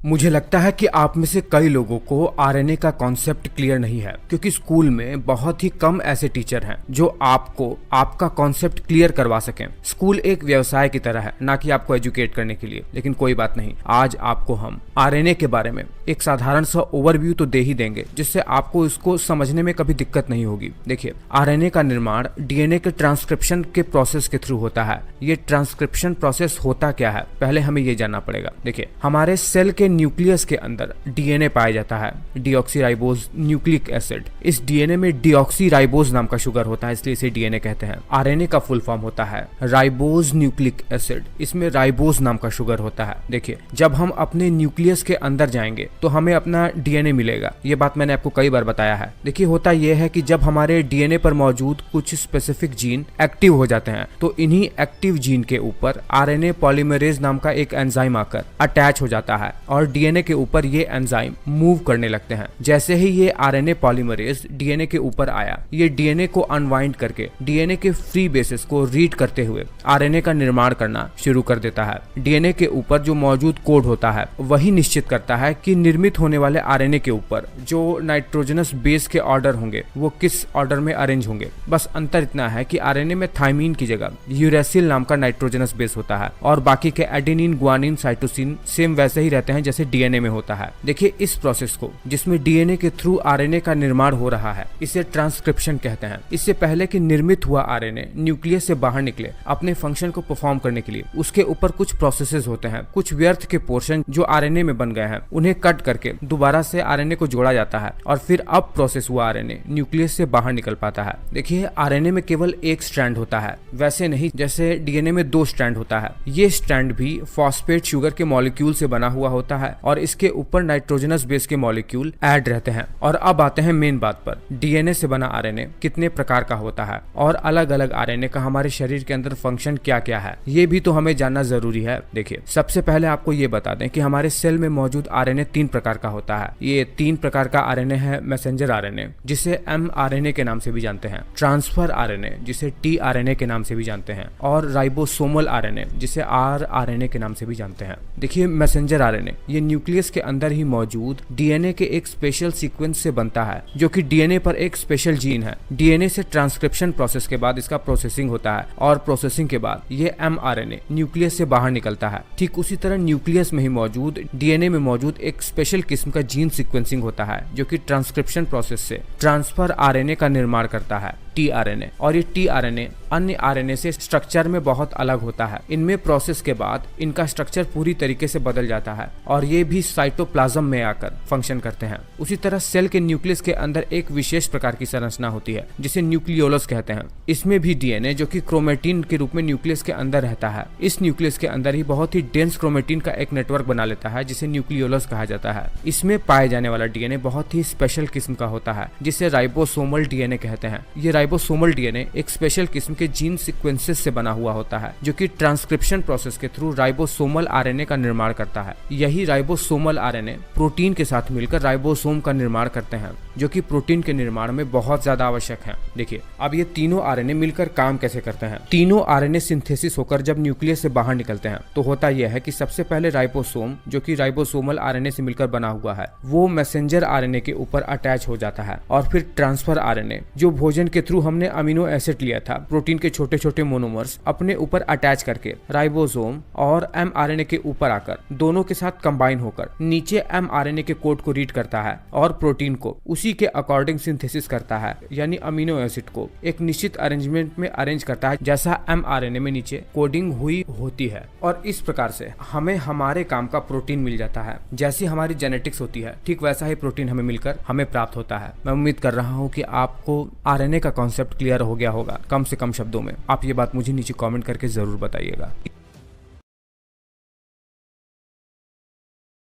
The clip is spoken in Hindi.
मुझे लगता है कि आप में से कई लोगों को आरएनए का कॉन्सेप्ट क्लियर नहीं है, क्योंकि स्कूल में बहुत ही कम ऐसे टीचर हैं जो आपको आपका कॉन्सेप्ट क्लियर करवा सकें। स्कूल एक व्यवसाय की तरह है, ना कि आपको एजुकेट करने के लिए। लेकिन कोई बात नहीं, आज आपको हम आरएनए के बारे में एक साधारण सा ओवरव्यू तो दे ही देंगे, जिससे आपको इसको समझने में कभी दिक्कत नहीं होगी। देखिए, आरएनए का निर्माण डीएनए के ट्रांसक्रिप्शन के प्रोसेस के थ्रू होता है। ये ट्रांसक्रिप्शन प्रोसेस होता क्या है, पहले हमें ये जानना पड़ेगा। देखिए, हमारे सेल के न्यूक्लियस के अंदर डीएनए पाया जाता है, डीऑक्सीराइबोज न्यूक्लिक एसिड। इस डीएनए में डीऑक्सीराइबोज नाम का शुगर होता है, इसलिए इसे डीएनए कहते हैं। आरएनए का फुल फॉर्म होता है राइबोज न्यूक्लिक एसिड, इसमें राइबोज नाम का शुगर होता है। देखिए, जब हम अपने न्यूक्लियस के अंदर जाएंगे तो हमें अपना डीएनए मिलेगा। ये बात मैंने आपको कई बार बताया है। देखिए, होता यह है कि जब हमारे डीएनए पर मौजूद कुछ स्पेसिफिक जीन एक्टिव हो जाते हैं, तो इन्हीं एक्टिव जीन के ऊपर आरएनए पॉलीमरेज नाम का एक एंजाइम आकर अटैच हो जाता है और डीएनए के ऊपर ये एंजाइम मूव करने लगते हैं। जैसे ही ये आरएनए पॉलीमरेज डीएनए के ऊपर आया, ये डीएनए को अनवाइंड करके डीएनए के फ्री बेसिस को रीड करते हुए आरएनए का निर्माण करना शुरू कर देता है। डीएनए के ऊपर जो मौजूद कोड होता है वही निश्चित करता है कि निर्मित होने वाले आरएनए के ऊपर जो नाइट्रोजनस बेस के ऑर्डर होंगे वो किस ऑर्डर में अरेंज होंगे। बस अंतर इतना है कि आरएनए में थाइमीन की जगह यूरेसिल नाम का नाइट्रोजनस बेस होता है और बाकी के एडेनिन, गुआनिन, साइटोसिन सेम वैसे ही रहते हैं जैसे डीएनए में होता है। देखिए, इस प्रोसेस को जिसमें डीएनए के थ्रू आरएनए का निर्माण हो रहा है, इसे ट्रांसक्रिप्शन कहते हैं। इससे पहले कि निर्मित हुआ आरएनए न्यूक्लियस से बाहर निकले अपने फंक्शन को परफॉर्म करने के लिए, उसके ऊपर कुछ प्रोसेसेस होते हैं। कुछ व्यर्थ के पोर्शन जो आरएनए में बन गए हैं उन्हें कट करके दोबारा से आरएनए को जोड़ा जाता है और फिर अब प्रोसेस हुआ आरएनए न्यूक्लियस से बाहर निकल पाता है। देखिए, आरएनए में केवल एक स्ट्रैंड होता है, वैसे नहीं जैसे डीएनए में 2 स्ट्रैंड होता है। ये स्ट्रैंड भी फॉस्फेट शुगर के मॉलिक्यूल से बना हुआ होता है और इसके ऊपर नाइट्रोजनस बेस के मॉलिक्यूल ऐड रहते हैं। और अब आते हैं मेन बात पर, डीएनए से बना आरएनए कितने प्रकार का होता है और अलग अलग आरएनए का हमारे शरीर के अंदर फंक्शन क्या क्या है, ये भी तो हमें जानना जरूरी है। देखिए, सबसे पहले आपको ये बता दें कि हमारे सेल में मौजूद आरएनए 3 प्रकार का होता है। ये 3 प्रकार का आरएनए है मैसेंजर आरएनए, जिसे एमआरएनए के नाम से भी जानते हैं, ट्रांसफर आरएनए जिसे टीआरएनए के नाम से भी जानते हैं, और राइबोसोमल आरएनए जिसे आरआरएनए के नाम से भी जानते हैं। देखिए, मैसेंजर आरएनए ये न्यूक्लियस के अंदर ही मौजूद डीएनए के एक स्पेशल सीक्वेंस से बनता है, जो कि डीएनए पर एक स्पेशल जीन है। डीएनए से ट्रांसक्रिप्शन प्रोसेस के बाद इसका प्रोसेसिंग होता है और प्रोसेसिंग के बाद ये एमआरएनए न्यूक्लियस से बाहर निकलता है। ठीक उसी तरह न्यूक्लियस में ही मौजूद डीएनए में मौजूद एक स्पेशल किस्म का जीन सीक्वेंसिंग होता है, जो कि ट्रांसक्रिप्शन प्रोसेस से ट्रांसफर आरएनए का निर्माण करता है, टीआरएनए। और ये टीआरएनए अन्य आरएनए से स्ट्रक्चर में बहुत अलग होता है। इनमें प्रोसेस के बाद इनका स्ट्रक्चर पूरी तरीके से बदल जाता है और ये भी साइटोप्लाज्म में आकर फंक्शन करते हैं। उसी तरह सेल के न्यूक्लियस के अंदर एक विशेष प्रकार की संरचना होती है जिसे न्यूक्लियोलस कहते हैं। इसमें भी डीएनए, जो कि क्रोमेटिन के रूप में न्यूक्लियस के अंदर रहता है, इस न्यूक्लियस के अंदर ही बहुत ही डेंस क्रोमेटिन का एक नेटवर्क बना लेता है जिसे न्यूक्लियोलस कहा जाता है। इसमें पाए जाने वाला डीएनए बहुत ही स्पेशल किस्म का होता है जिसे राइबोसोमल डीएनए कहते हैं। ये राइबोसोमल डीएनए एक स्पेशल किस्म के जीन सीक्वेंसेस से बना हुआ होता है, जो कि ट्रांसक्रिप्शन प्रोसेस के थ्रू राइबोसोमल आरएनए का निर्माण करता है। यही राइबोसोमल आरएनए प्रोटीन के साथ मिलकर राइबोसोम का निर्माण करते हैं, जो कि प्रोटीन के निर्माण में बहुत ज्यादा आवश्यक है। देखिए, अब ये तीनों आरएनए मिलकर काम कैसे करते हैं। तीनों आरएनए सिंथेसिस होकर जब न्यूक्लियस से बाहर निकलते हैं तो होता यह है कि सबसे पहले राइबोसोम, जो कि राइबोसोमल आरएनए से मिलकर बना हुआ है, वो मैसेंजर आरएनए के ऊपर अटैच हो जाता है और फिर ट्रांसफर आरएनए, जो भोजन के थ्रू हमने अमीनो एसिड लिया था, प्रोटीन के छोटे छोटे मोनोमर्स अपने ऊपर अटैच करके राइबोसोम और एमआरएनए के ऊपर आकर दोनों के साथ कंबाइन होकर नीचे एमआरएनए के कोड को रीड करता है और प्रोटीन को उसी के अकॉर्डिंग सिंथेसिस करता है, यानी अमीनो एसिड को एक निश्चित अरेंजमेंट में अरेंज करता है जैसा एमआरएनए में नीचे कोडिंग हुई होती है। और इस प्रकार से हमें हमारे काम का प्रोटीन मिल जाता है। जैसी हमारी जेनेटिक्स होती है, ठीक वैसा ही प्रोटीन हमें मिलकर हमें प्राप्त होता है। मैं उम्मीद कर रहा हूँ कि आपको आरएनए का कॉन्सेप्ट क्लियर हो गया होगा, कम से कम शब्दों में। आप ये बात मुझे नीचे कमेंट करके जरूर बताइएगा।